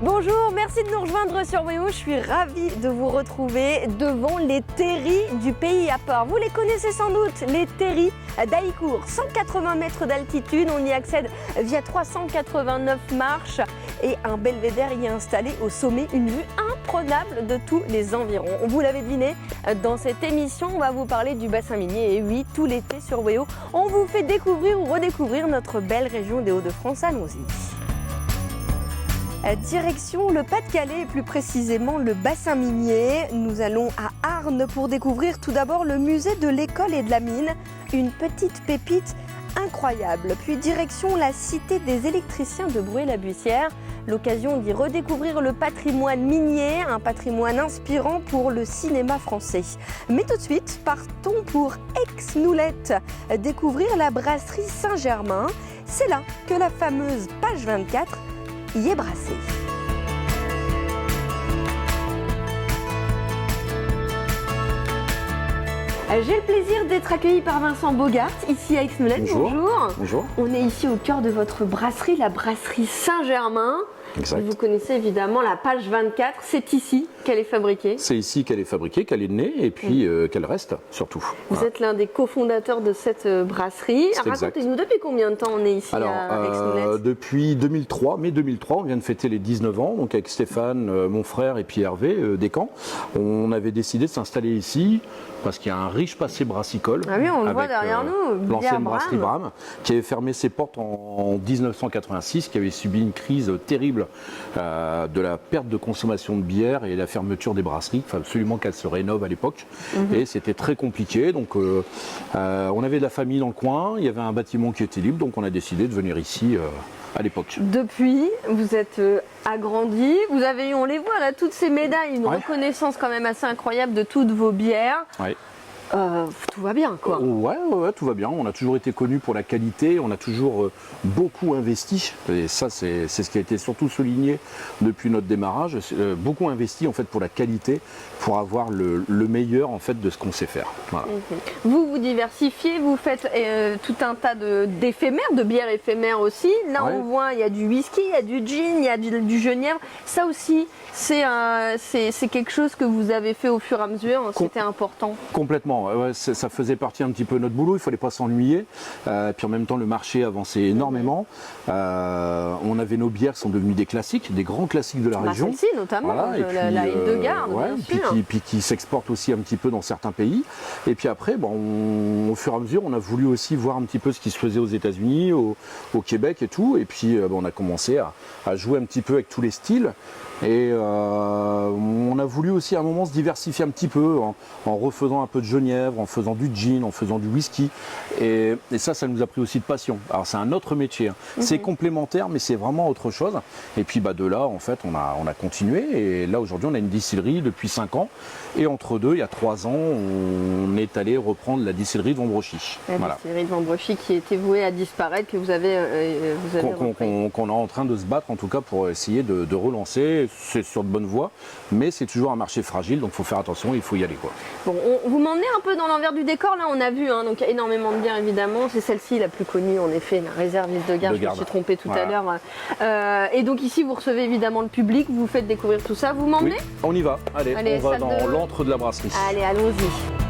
Bonjour, merci de nous rejoindre sur WEO. Je suis ravie de vous retrouver devant les terrils du pays à part. Vous les connaissez sans doute, les terrils d'Haïcourt. 180 mètres d'altitude, on y accède via 389 marches et un belvédère y est installé au sommet, une vue imprenable de tous les environs. Vous l'avez deviné, dans cette émission, on va vous parler du bassin minier. Et oui, tout l'été sur WEO, on vous fait découvrir ou redécouvrir notre belle région des Hauts-de-France. Allons-y. Direction le Pas-de-Calais et plus précisément le bassin minier. Nous allons à Arnes pour découvrir tout d'abord le musée de l'école et de la mine, une petite pépite incroyable. Puis direction la cité des électriciens de Bruay-la-Buissière, l'occasion d'y redécouvrir le patrimoine minier, un patrimoine inspirant pour le cinéma français. Mais tout de suite, partons pour Aix-Noulette, découvrir la brasserie Saint-Germain. C'est là que la fameuse page 24 y est brassé. J'ai le plaisir d'être accueilli par Vincent Bogart, ici à Aix-Noulette. Bonjour. Bonjour. On est ici au cœur de votre brasserie, la brasserie Saint-Germain. Exact. Vous connaissez évidemment la page 24, c'est ici qu'elle est fabriquée. C'est ici qu'elle est fabriquée, qu'elle est née et puis qu'elle reste surtout. Vous êtes l'un des cofondateurs de cette brasserie. Racontez-nous, depuis combien de temps on est ici à Aix-Noulette? Depuis 2003, mai 2003, on vient de fêter les 19 ans, donc avec Stéphane, mon frère et puis Hervé Descamps. On avait décidé de s'installer ici parce qu'il y a un riche passé brassicole. Ah oui, on le voit derrière nous, l'ancienne brasserie Bram, qui avait fermé ses portes en 1986, qui avait subi une crise terrible de la perte de consommation de bière et la fermeture des brasseries. Il fallait absolument qu'elle se rénove à l'époque. Et c'était très compliqué. Donc on avait de la famille dans le coin, il y avait un bâtiment qui était libre, donc on a décidé de venir ici à l'époque. Depuis, vous êtes agrandi, vous avez eu, on les voit là, toutes ces médailles, une reconnaissance quand même assez incroyable de toutes vos bières. Ouais. Tout va bien, quoi. Ouais, tout va bien. On a toujours été connus pour la qualité, on a toujours beaucoup investi. Et ça, c'est ce qui a été surtout souligné depuis notre démarrage. Beaucoup investi en fait pour la qualité, pour avoir le meilleur en fait de ce qu'on sait faire. Voilà. Vous diversifiez, vous faites tout un tas d'éphémères, de bières éphémères aussi. Là, on voit, il y a du whisky, il y a du gin, il y a du genièvre. Ça aussi, c'est quelque chose que vous avez fait au fur et à mesure. C'était important. Complètement. Ouais, ça faisait partie un petit peu de notre boulot, il ne fallait pas s'ennuyer. Puis en même temps, le marché avançait énormément. On avait nos bières qui sont devenues des classiques, des grands classiques de la région. Celle-ci notamment, la Île-de-Garde. Puis qui s'exporte aussi un petit peu dans certains pays. Et puis après, au fur et à mesure, on a voulu aussi voir un petit peu ce qui se faisait aux États-Unis, au Québec et tout. Et puis on a commencé à jouer un petit peu avec tous les styles. Et on a voulu aussi à un moment se diversifier un petit peu en refaisant un peu de genièvre, en faisant du gin, en faisant du whisky. Et ça nous a pris aussi de passion. Alors c'est un autre métier, hein. C'est complémentaire, mais c'est vraiment autre chose. Et puis de là, en fait, on a continué. Et là, aujourd'hui, on a une distillerie depuis 5 ans. Et entre deux, il y a 3 ans, on est allé reprendre la distillerie de Vambrochy. La distillerie de Vambrochy qui était vouée à disparaître, que vous avez qu'on est en train de se battre, en tout cas, pour essayer de relancer. C'est sur de bonnes voies, mais c'est toujours un marché fragile, donc il faut faire attention, il faut y aller, quoi. Bon, vous m'emmenez un peu dans l'envers du décor, là on a vu, donc il y a énormément de bières évidemment, c'est celle-ci la plus connue en effet, la réserve Île-de-Garde, je me suis trompée tout à l'heure. Et donc ici vous recevez évidemment le public, vous faites découvrir tout ça, vous m'emmenez? Oui, on y va, allez on va dans l'antre de la brasserie. Allez, allons-y.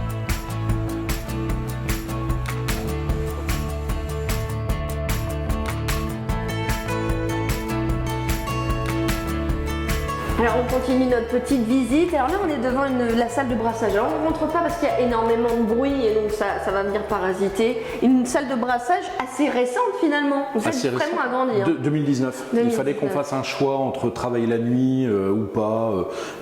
Alors on continue notre petite visite. Alors là on est devant la salle de brassage. Alors on ne montre pas parce qu'il y a énormément de bruit et donc ça va venir parasiter. Une salle de brassage assez récente finalement. Vous êtes vraiment agrandir. 2019. Il fallait qu'on fasse un choix entre travailler la nuit ou pas.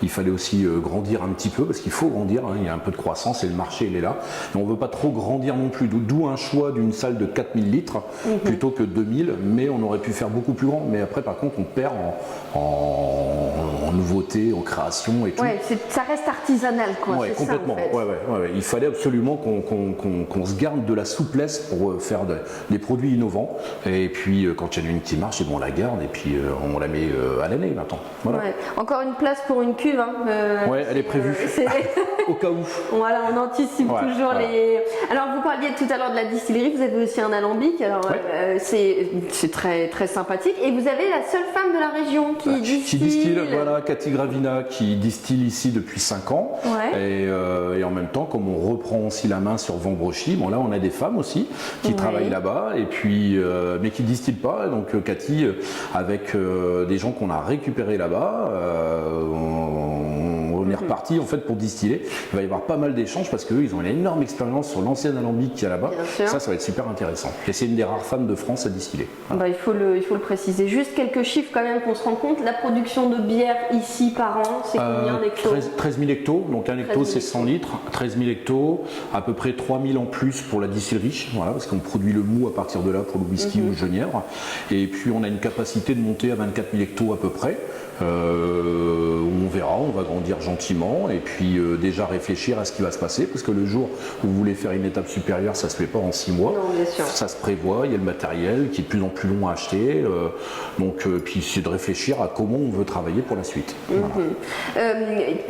Il fallait aussi grandir un petit peu parce qu'il faut grandir. Il y a un peu de croissance et le marché il est là. Et on ne veut pas trop grandir non plus. D'où un choix d'une salle de 4000 litres plutôt que 2000. Mais on aurait pu faire beaucoup plus grand. Mais après par contre on perd en nouveauté, en création et tout. Ouais, ça reste artisanal, quoi. Ouais, complètement. Ça, en fait. Ouais. Il fallait absolument qu'on se garde de la souplesse pour faire des produits innovants. Et puis quand il y en a une qui marche, on la garde et puis on la met à l'année maintenant. Voilà. Ouais. Encore une place pour une cuve. Ouais, elle est prévue. au cas où. Voilà, on anticipe toujours les... Alors, vous parliez tout à l'heure de la distillerie, vous avez aussi un alambic, alors c'est très, très sympathique. Et vous avez la seule femme de la région qui distille. Voilà, Cathy Gravina, qui distille ici depuis 5 ans. Et en même temps, comme on reprend aussi la main sur Vambrochy, bon là on a des femmes aussi qui travaillent là-bas, et puis, mais qui ne distillent pas. Donc Cathy, avec des gens qu'on a récupérés là-bas, on est reparti en fait pour distiller. Il va y avoir pas mal d'échanges parce qu'eux ils ont une énorme expérience sur l'ancien alambic qu'il y a là-bas. Ça va être super intéressant. Et c'est une des rares femmes de France à distiller. Voilà. Il faut le préciser. Juste quelques chiffres quand même qu'on se rend compte. La production de bière ici par an, c'est combien d'hectos? 13 000 hectos. Donc un hecto c'est 100 litres. 13 000 hectos, à peu près 3 000 en plus pour la distillerie. Voilà, parce qu'on produit le mou à partir de là pour le whisky ou le genièvre. Et puis on a une capacité de monter à 24 000 hectos à peu près. On verra, on va grandir gentiment et puis déjà réfléchir à ce qui va se passer, parce que le jour où vous voulez faire une étape supérieure, ça se fait pas en 6 mois. Non, bien sûr. Ça se prévoit, il y a le matériel qui est de plus en plus long à acheter, puis c'est de réfléchir à comment on veut travailler pour la suite. Voilà.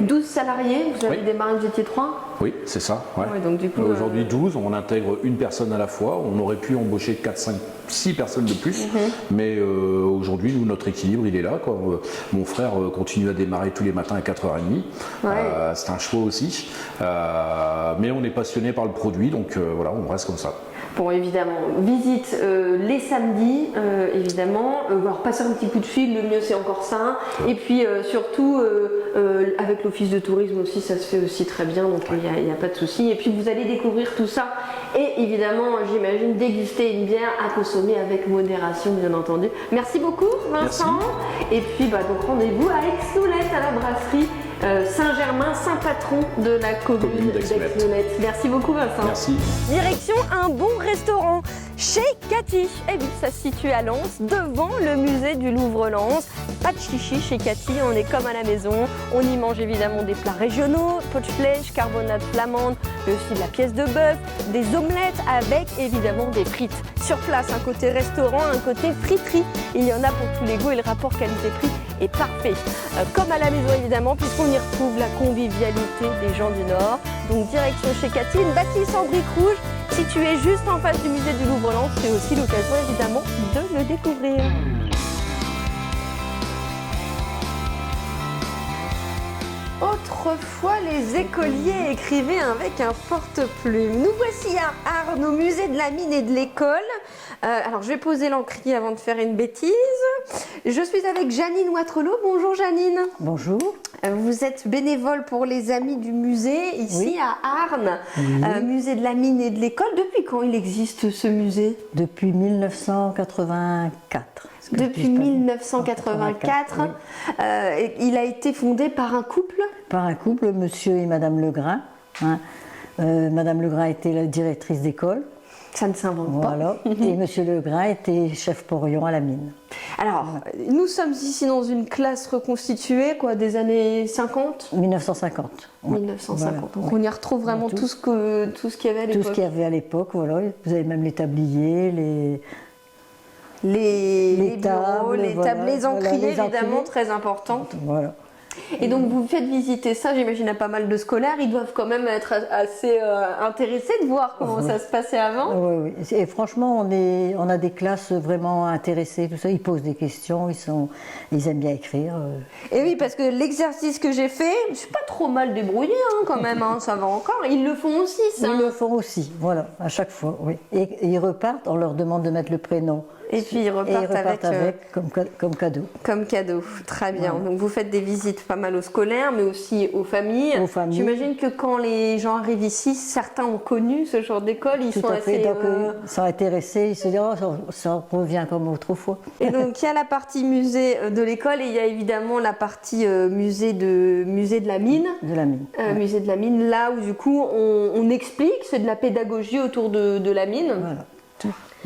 12 salariés, vous avez démarré, vous étiez 3? Oui, c'est ça. Donc, du coup, aujourd'hui 12, on intègre une personne à la fois. On aurait pu embaucher 4, 5, 6 personnes de plus, mais aujourd'hui, nous, notre équilibre, il est là, quoi. Mon frère continue à démarrer tous les matins à 4h30. C'est un choix aussi. Mais on est passionné par le produit, donc voilà, on reste comme ça. Bon, évidemment, visite les samedis, évidemment. Alors, passer un petit coup de fil, le mieux c'est encore ça. Et puis surtout, avec l'office de tourisme aussi, ça se fait aussi très bien, donc il n'y a pas de souci. Et puis vous allez découvrir tout ça. Et évidemment, j'imagine, déguster une bière à consommer avec modération, bien entendu. Merci beaucoup, Vincent. Merci. Et puis, donc rendez-vous à Aix-Noulette, à la brasserie Saint-Germain, Saint-Patron de la commune d'Aix-Noulette. Merci beaucoup, Vincent. Merci. Direction un bon restaurant chez Cathy. Eh oui, ça se situe à Lens, devant le musée du Louvre-Lens. Pas de chichi chez Cathy, on est comme à la maison. On y mange évidemment des plats régionaux, pochflèche, carbonate flamande, mais aussi de la pièce de bœuf, des omelettes avec évidemment des frites. Sur place, un côté restaurant, un côté friterie. Il y en a pour tous les goûts et le rapport qualité-prix est parfait. Comme à la maison évidemment, puisqu'on y retrouve la convivialité des gens du Nord. Donc direction chez Cathy, une bâtisse en briques rouges située juste en face du musée du Louvre-Lens. C'est aussi l'occasion évidemment de le découvrir. Autrefois, les écoliers écrivaient avec un porte-plume. Nous voici à Arnes, au musée de la mine et de l'école. Alors, je vais poser l'encrier avant de faire une bêtise. Je suis avec Janine Watrelot. Bonjour Janine. Bonjour. Vous êtes bénévole pour les Amis du musée, ici à Arnes, musée de la mine et de l'école. Depuis quand il existe ce musée? Depuis 1984. Depuis 1984, il a été fondé par un couple? Par un couple, monsieur et madame Legrain. Madame Legrain était la directrice d'école. Ça ne s'invente pas. Et monsieur Legrain était chef porion à la mine. Alors, nous sommes ici dans une classe reconstituée, des années 50? 1950. 1950. Donc on y retrouve vraiment tout ce qu'il y avait à l'époque. Tout ce qu'il y avait à l'époque, voilà. Vous avez même les tabliers, les bureaux, les tables, les encriers, évidemment, très importantes. Voilà. Et donc vous faites visiter ça, j'imagine à pas mal de scolaires, ils doivent quand même être assez intéressés de voir comment ça se passait avant. Oui. Et franchement, on a des classes vraiment intéressées, tout ça. Ils posent des questions, ils aiment bien écrire. Et oui, parce que l'exercice que j'ai fait, je suis pas trop mal débrouillée quand même, ça va encore. Ils le font aussi, ça. Ils le font aussi, voilà, à chaque fois, oui. Et ils repartent, on leur demande de mettre le prénom. Et puis ils repartent avec comme cadeau. Comme cadeau, très bien. Voilà. Donc vous faites des visites pas mal aux scolaires, mais aussi aux familles. J'imagine que quand les gens arrivent ici, certains ont connu ce genre d'école, ils sont assez... Donc, ils sont intéressés, ils se disent ça revient comme autrefois. Et donc il y a la partie musée de l'école et il y a évidemment la partie musée de la mine. De la mine. Musée de la mine, là où du coup on explique, c'est de la pédagogie autour de la mine. Voilà.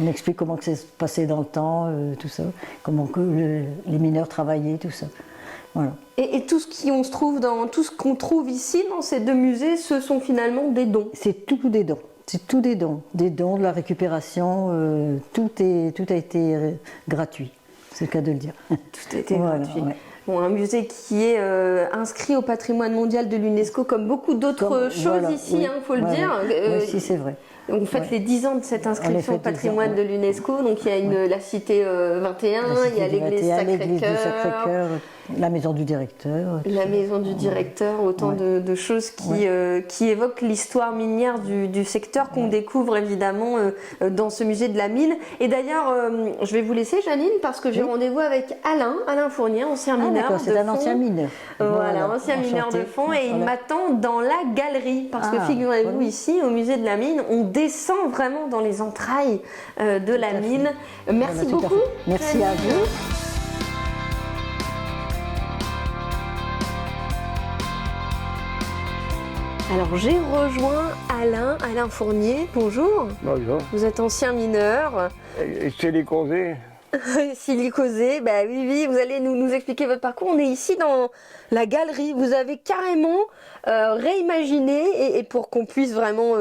On explique comment ça s'est passé dans le temps, tout ça, comment les mineurs travaillaient, tout ça. Voilà. Et tout ce qu'on trouve ici dans ces deux musées, ce sont finalement des dons. C'est tout des dons. C'est tout des dons, de la récupération. Tout a été gratuit. C'est le cas de le dire. Tout a été gratuit. Ouais. Bon, un musée qui est inscrit au patrimoine mondial de l'UNESCO, comme beaucoup d'autres choses ici, oui. il faut le dire. Oui, si, c'est vrai. On fête les 10 ans de cette inscription au patrimoine 10 ans, de l'UNESCO. Donc il y a la cité 21, il y a l'église Sacré-Cœur, la maison du directeur. la maison du directeur, autant de choses qui évoquent l'histoire minière du secteur qu'on découvre évidemment dans ce musée de la mine. Et d'ailleurs, je vais vous laisser, Janine, parce que j'ai rendez-vous avec Alain Fournier, ancien mineur. D'accord, c'est un ancien mineur. Voilà, ancien mineur de fond, et il m'attend dans la galerie, parce que figurez-vous, ici, au musée de la mine, on descend vraiment dans les entrailles de la mine. Merci beaucoup. Merci à vous. Alors j'ai rejoint Alain Fournier, bonjour. Bonjour. Vous êtes ancien mineur. Silicosé. Silicosé, bah oui, vous allez nous expliquer votre parcours. On est ici dans la galerie, vous avez carrément réimaginé, et pour qu'on puisse vraiment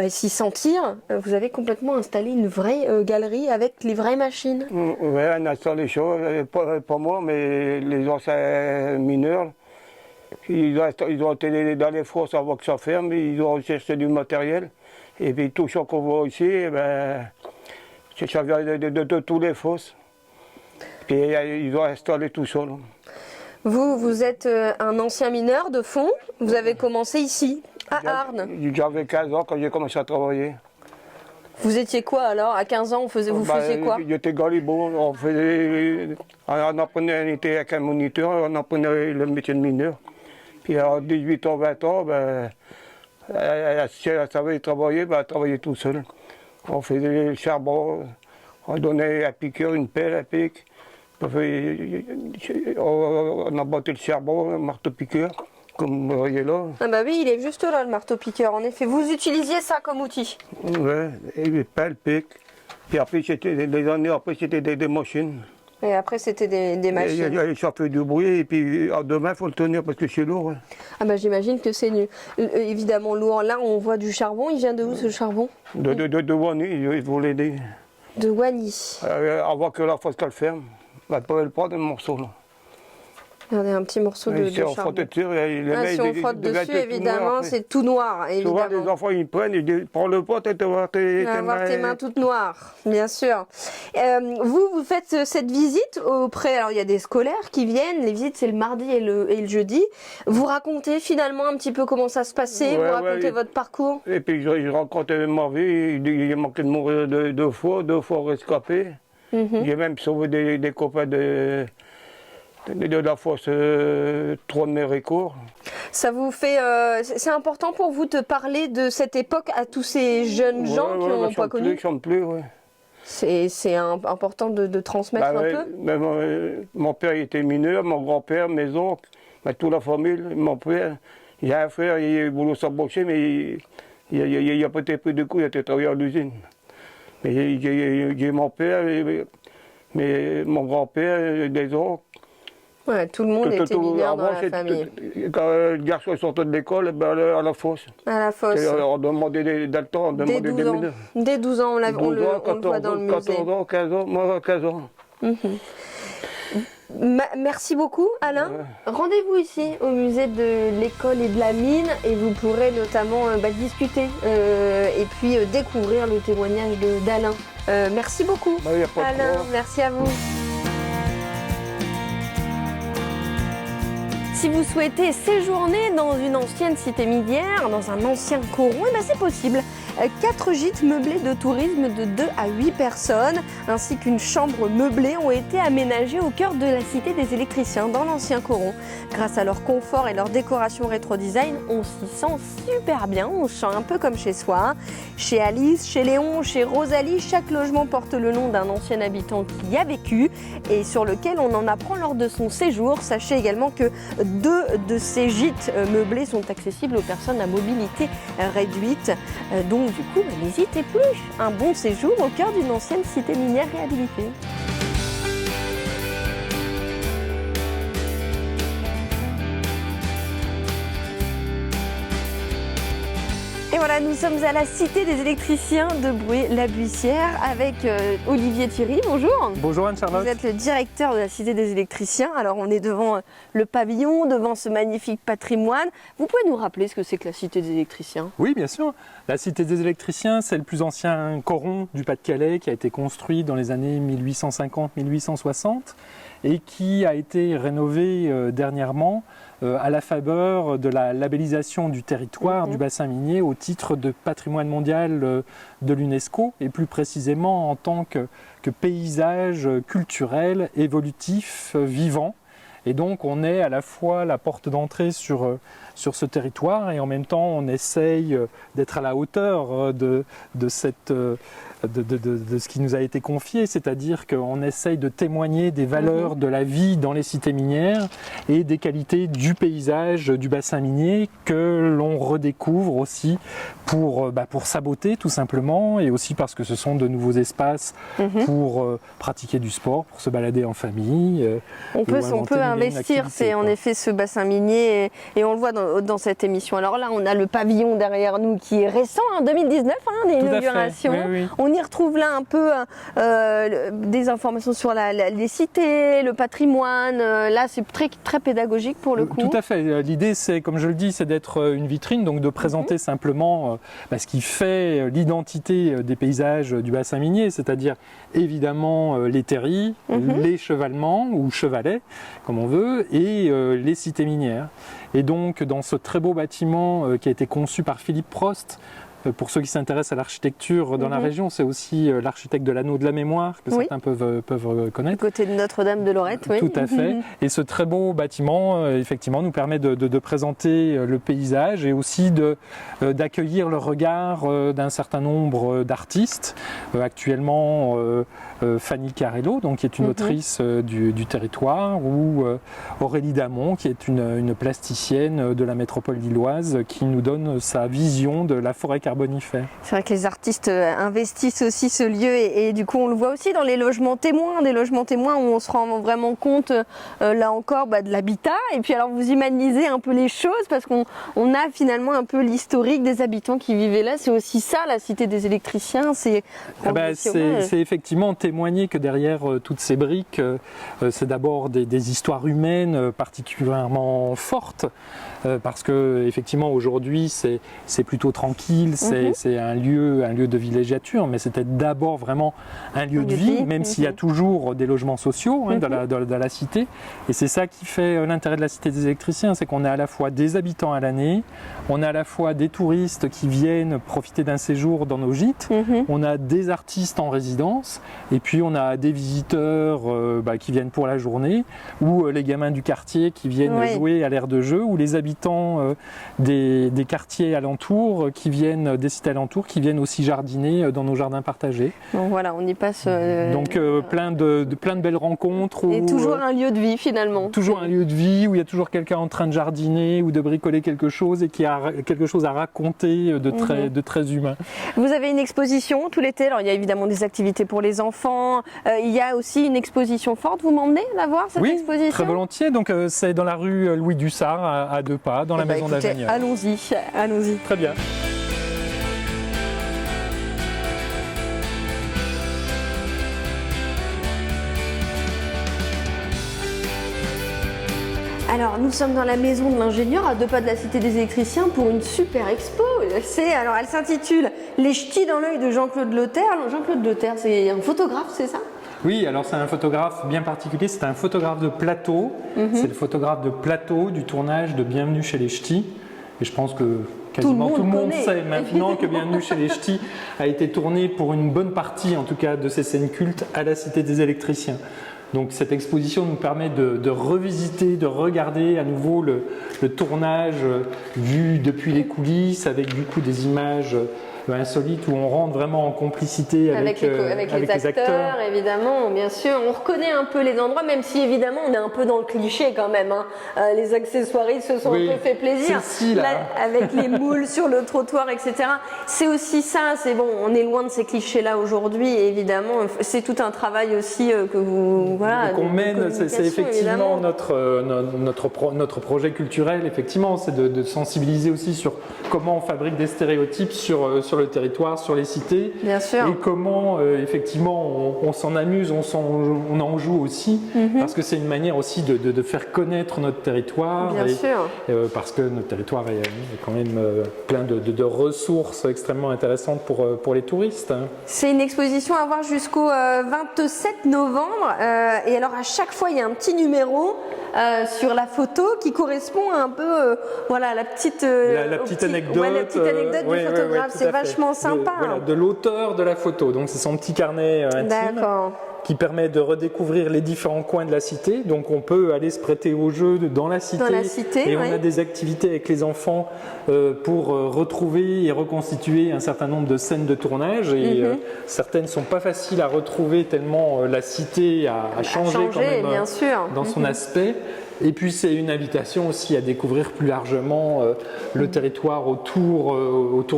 s'y sentir, vous avez complètement installé une vraie galerie avec les vraies machines. Oui, on installe les choses, pas moi, mais les anciens mineurs. Ils ont été dans les fosses avant que ça ferme, ils ont cherché du matériel. Et puis tout ce qu'on voit ici, ça vient de tous les fosses. Puis ils ont installé tout ça. Là. Vous êtes un ancien mineur de fond, vous avez commencé ici, à Arnes. J'avais 15 ans quand j'ai commencé à travailler. Vous étiez quoi alors? À 15 ans, vous faisiez quoi? J'étais galibot, on apprenait, on était avec un moniteur, on apprenait le métier de mineur. Puis à 18 ans, 20 ans, elle savait travailler, elle travaillait tout seul. On faisait le charbon, on donnait à piqueur une pelle à pic. On a battu le charbon, un marteau-piqueur, comme vous voyez là. Ah bah oui, il est juste là, le marteau-piqueur, en effet. Vous utilisiez ça comme outil? Oui, et les pelles, pic. Puis après, les années après, c'était des machines. Et après, c'était des machines. Ça fait du bruit, et puis demain, il faut le tenir parce que c'est lourd. Ouais. Ah bah j'imagine que c'est évidemment lourd. Là, on voit du charbon. Il vient de où, ce charbon? De Wany, il faut l'aider. De Wany. Avant que la fosse qu'elle ferme, elle peut prendre un morceau. Là. Regardez, un petit morceau de charbon. Si on frotte dessus, évidemment, c'est tout noir. Évidemment. Souvent, les enfants, ils prennent, ils disent, prends le pot, tu vas voir tes mains toutes noires, bien sûr. Vous faites cette visite auprès, alors il y a des scolaires qui viennent, les visites c'est le mardi et le jeudi. Vous racontez finalement un petit peu comment ça se passait, vous racontez votre parcours. Et puis je raconte ma vie, il manquait de mourir deux fois rescapé. J'ai même sauvé des copains de la fosse 3 de Méricourt. Ça vous fait, c'est important pour vous de parler de cette époque à tous ces jeunes gens qui n'ont pas connu? Je ne chante plus, oui. C'est important de transmettre un peu? Mon père il était mineur, mon grand-père, mes oncles, toute la famille, mon père. Il a un frère, il voulait s'embaucher, mais il a peut-être pris de coups, il a été travaillé à l'usine. Mais j'ai mon père, mais mon grand-père, des oncles. Ouais, tout le monde était mineur dans la famille. Quand le garçon sortait de l'école, à la fosse. À la fosse. On demandait dans le temps, on demandait des mineurs. Dès 12 ans, on le voit dans le musée. 14 ans, 15 ans, moi 15 ans. Merci beaucoup, Alain. Rendez-vous ici au musée de l'école et de la mine et vous pourrez notamment discuter et puis découvrir le témoignage d'Alain. Merci beaucoup, Alain. Merci à vous. Si vous souhaitez séjourner dans une ancienne cité minière, dans un ancien coron, c'est possible. 4 gîtes meublés de tourisme de 2 à 8 personnes, ainsi qu'une chambre meublée ont été aménagés au cœur de la cité des électriciens, dans l'ancien coron. Grâce à leur confort et leur décoration rétro-design, on s'y sent super bien, on se sent un peu comme chez soi. Chez Alice, chez Léon, chez Rosalie, chaque logement porte le nom d'un ancien habitant qui y a vécu et sur lequel on en apprend lors de son séjour. Sachez également que 2 de ces gîtes meublés sont accessibles aux personnes à mobilité réduite. Donc du coup, n'hésitez plus, un bon séjour au cœur d'une ancienne cité minière réhabilitée. Et voilà, nous sommes à la Cité des électriciens de Bruay-la-Buissière avec Olivier Thierry. Bonjour. Bonjour Anne-Charlotte. Vous êtes le directeur de la Cité des électriciens. Alors on est devant le pavillon, devant ce magnifique patrimoine. Vous pouvez nous rappeler ce que c'est que la Cité des électriciens? Oui, bien sûr. La Cité des électriciens, c'est le plus ancien coron du Pas-de-Calais qui a été construit dans les années 1850-1860 et qui a été rénové dernièrement à la faveur de la labellisation du territoire du bassin minier au titre de patrimoine mondial de l'UNESCO et plus précisément en tant que paysage culturel, évolutif, vivant. Et donc on est à la fois la porte d'entrée sur ce territoire et en même temps on essaye d'être à la hauteur de ce qui nous a été confié, c'est-à-dire qu'on essaye de témoigner des valeurs de la vie dans les cités minières et des qualités du paysage du bassin minier que l'on redécouvre aussi pour sa beauté tout simplement et aussi parce que ce sont de nouveaux espaces pour pratiquer du sport, pour se balader en famille. On peut investir, c'est en effet ce bassin minier et on le voit dans cette émission. Alors là, on a le pavillon derrière nous qui est récent, 2019, l'inauguration. Oui. On y retrouve là un peu des informations sur les cités, le patrimoine. Là, c'est très pédagogique pour le coup. Tout à fait. L'idée, c'est, comme je le dis, c'est d'être une vitrine, donc de présenter simplement ce qui fait l'identité des paysages du bassin minier, c'est-à-dire évidemment les terris, les chevalements ou chevalets, comme on veut, et les cités minières. Et donc, dans ce très beau bâtiment qui a été conçu par Philippe Prost, pour ceux qui s'intéressent à l'architecture dans la région, c'est aussi l'architecte de l'anneau de la mémoire que certains peuvent connaître. Du côté de Notre-Dame de Lorette, oui. Tout à fait. Et ce très beau bâtiment, effectivement, nous permet de présenter le paysage et aussi d'accueillir le regard d'un certain nombre d'artistes. Actuellement, Fanny Carello, donc, qui est une autrice du territoire, ou Aurélie Damon, qui est une plasticienne de la métropole lilloise, qui nous donne sa vision de la forêt carbonifère. C'est vrai que les artistes investissent aussi ce lieu et du coup on le voit aussi dans les logements témoins, des logements témoins où on se rend vraiment compte là encore de l'habitat et puis alors vous imaginez un peu les choses parce qu'on a finalement un peu l'historique des habitants qui vivaient là, c'est aussi ça la Cité des électriciens, c'est effectivement témoigner que derrière toutes ces briques c'est d'abord des histoires humaines particulièrement fortes parce que effectivement aujourd'hui c'est plutôt tranquille, c'est un lieu de villégiature, mais c'était d'abord vraiment un lieu de vie, même s'il y a toujours des logements sociaux dans la cité. Et c'est ça qui fait l'intérêt de la Cité des électriciens, c'est qu'on a à la fois des habitants à l'année, on a à la fois des touristes qui viennent profiter d'un séjour dans nos gîtes, on a des artistes en résidence, et puis on a des visiteurs qui viennent pour la journée, ou les gamins du quartier qui viennent jouer à l'aire de jeu, ou les habitants des quartiers alentours qui viennent des cités alentours qui viennent aussi jardiner dans nos jardins partagés. Donc voilà, on y passe. Donc plein de belles rencontres. Et toujours un lieu de vie finalement. Toujours un lieu de vie où il y a toujours quelqu'un en train de jardiner ou de bricoler quelque chose et qui a quelque chose à raconter de très humain. Vous avez une exposition tout l'été. Alors il y a évidemment des activités pour les enfants. Il y a aussi une exposition forte. Vous m'emmenez la voir cette exposition? Oui, très volontiers. Donc c'est dans la rue Louis Dussart à 2 pas, dans la maison d'Avenières. Allons-y. Très bien. Alors, nous sommes dans la maison de l'ingénieur, à 2 pas de la Cité des électriciens, pour une super expo. Elle s'intitule « Les ch'tis dans l'œil de Jean-Claude Lothaire ». Jean-Claude Lothaire, c'est un photographe, c'est ça? Oui, alors c'est un photographe bien particulier, c'est un photographe de plateau. C'est le photographe de plateau du tournage de Bienvenue chez les ch'tis. Et je pense que quasiment tout le monde sait maintenant que Bienvenue chez les ch'tis a été tourné pour une bonne partie, en tout cas, de ces scènes cultes à la Cité des électriciens. Donc cette exposition nous permet de revisiter, de regarder à nouveau le tournage vu depuis les coulisses avec du coup des images insolite où on rentre vraiment en complicité avec les acteurs. Évidemment, bien sûr. On reconnaît un peu les endroits, même si évidemment on est un peu dans le cliché quand même. Hein. Les accessoiristes se sont un peu fait plaisir. Là, avec les moules sur le trottoir, etc. C'est aussi ça. C'est bon, on est loin de ces clichés-là aujourd'hui. Évidemment, c'est tout un travail aussi que vous qu'on mène. C'est effectivement notre projet culturel. Effectivement, c'est de sensibiliser aussi sur comment on fabrique des stéréotypes sur le territoire, sur les cités. Bien sûr. Et comment effectivement on s'en amuse, on en joue aussi, parce que c'est une manière aussi de faire connaître notre territoire. Bien sûr. Parce que notre territoire est quand même plein de ressources extrêmement intéressantes pour les touristes. C'est une exposition à voir jusqu'au 27 novembre. Et alors à chaque fois il y a un petit numéro sur la photo qui correspond un peu la petite anecdote, la petite anecdote du photographe. C'est vachement sympa. De l'auteur de la photo. Donc c'est son petit carnet intime. D'accord. Qui permet de redécouvrir les différents coins de la cité. Donc on peut aller se prêter au jeu dans la cité. Et on a des activités avec les enfants pour retrouver et reconstituer un certain nombre de scènes de tournage. Et certaines ne sont pas faciles à retrouver tellement la cité a changé quand même bien sûr. Dans son aspect. Et puis c'est une invitation aussi à découvrir plus largement le territoire autour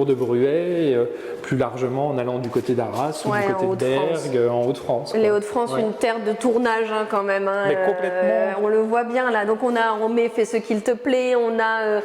de Bruay, plus largement en allant du côté d'Arras ou du côté de Bergues, en Haute-France. Les Hauts-de-France, une terre de tournage quand même. Mais complètement. On le voit bien là. Donc on met Fais ce qu'il te plaît, on a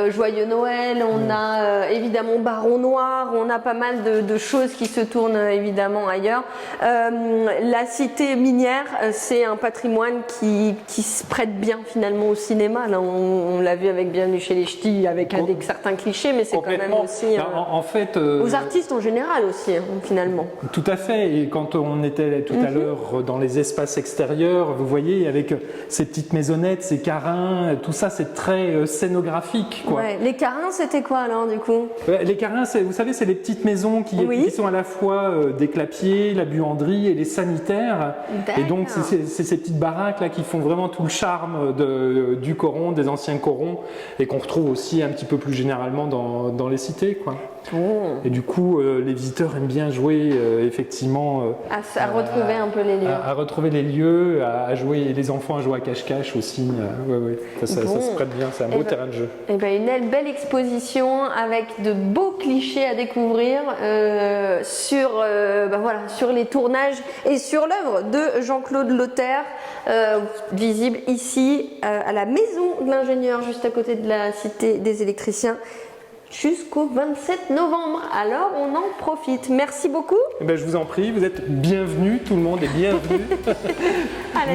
Joyeux Noël, on a évidemment Baron Noir, on a pas mal de choses qui se tournent évidemment ailleurs. La cité minière, c'est un patrimoine qui se prête bien finalement au cinéma. Là, on l'a vu avec Bienvenue chez les Ch'tis, avec certains clichés, mais c'est quand même aussi en fait, aux artistes en général aussi, finalement. Tout à fait. Et quand on était tout à l'heure dans les espaces extérieurs, vous voyez, avec ces petites maisonnettes, ces carins, tout ça, c'est très scénographique, quoi. Ouais. Les carins, c'était quoi alors, du coup? Les carins, vous savez, c'est les petites maisons qui sont à la fois des clapiers, la buanderie et les sanitaires. Et donc, c'est ces petites baraques là qui font vraiment tout le charme du coron, des anciens corons, et qu'on retrouve aussi un petit peu plus généralement dans les cités, quoi. Et du coup, les visiteurs aiment bien jouer effectivement à retrouver un peu les lieux, à retrouver les lieux, à jouer, les enfants à jouer à cache-cache aussi. Ça se prête bien, c'est un beau terrain de jeu. Et une belle exposition avec de beaux clichés à découvrir sur les tournages et sur l'œuvre de Jean-Claude Lothaire, visible ici à la maison de l'ingénieur, juste à côté de la cité des électriciens, jusqu'au 27 novembre. Alors on en profite. Merci beaucoup. Je vous en prie, vous êtes bienvenus, tout le monde est bienvenu.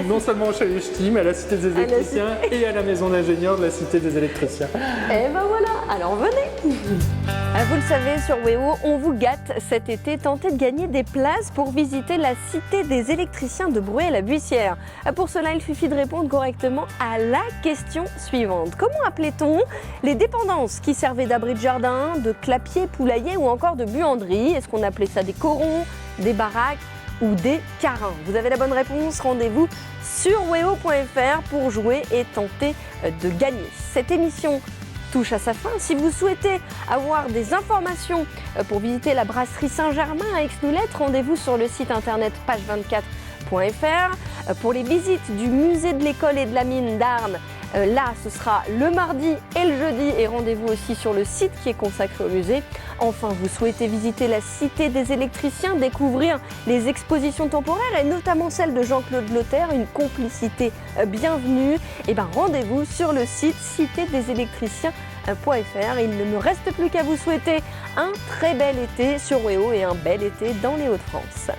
Non seulement chez les Ch'tis, mais à la cité des électriciens et à la maison d'ingénieur de la cité des électriciens. Et voilà, alors venez. Vous le savez, sur WEO, on vous gâte cet été. Tentez de gagner des places pour visiter la cité des électriciens de Bruay-la-Buissière. Pour cela, il suffit de répondre correctement à la question suivante. Comment appelait-on les dépendances qui servaient d'abri de jardin, de clapier, poulailler ou encore de buanderie? Est-ce qu'on appelait ça des corons, des baraques ou des carins? Vous avez la bonne réponse, rendez-vous sur weo.fr pour jouer et tenter de gagner. Cette émission touche à sa fin. Si vous souhaitez avoir des informations pour visiter la brasserie Saint-Germain à Aix-Noulette, rendez-vous sur le site internet page24.fr. Pour les visites du musée de l'école et de la mine d'Arnes, là ce sera le mardi et le jeudi, et rendez-vous aussi sur le site qui est consacré au musée. Enfin, vous souhaitez visiter la cité des électriciens, découvrir les expositions temporaires et notamment celle de Jean-Claude Lothaire, une complicité bienvenue, et rendez-vous sur le site citédesélectriciens.fr. Il ne me reste plus qu'à vous souhaiter un très bel été sur WEO et un bel été dans les Hauts-de-France.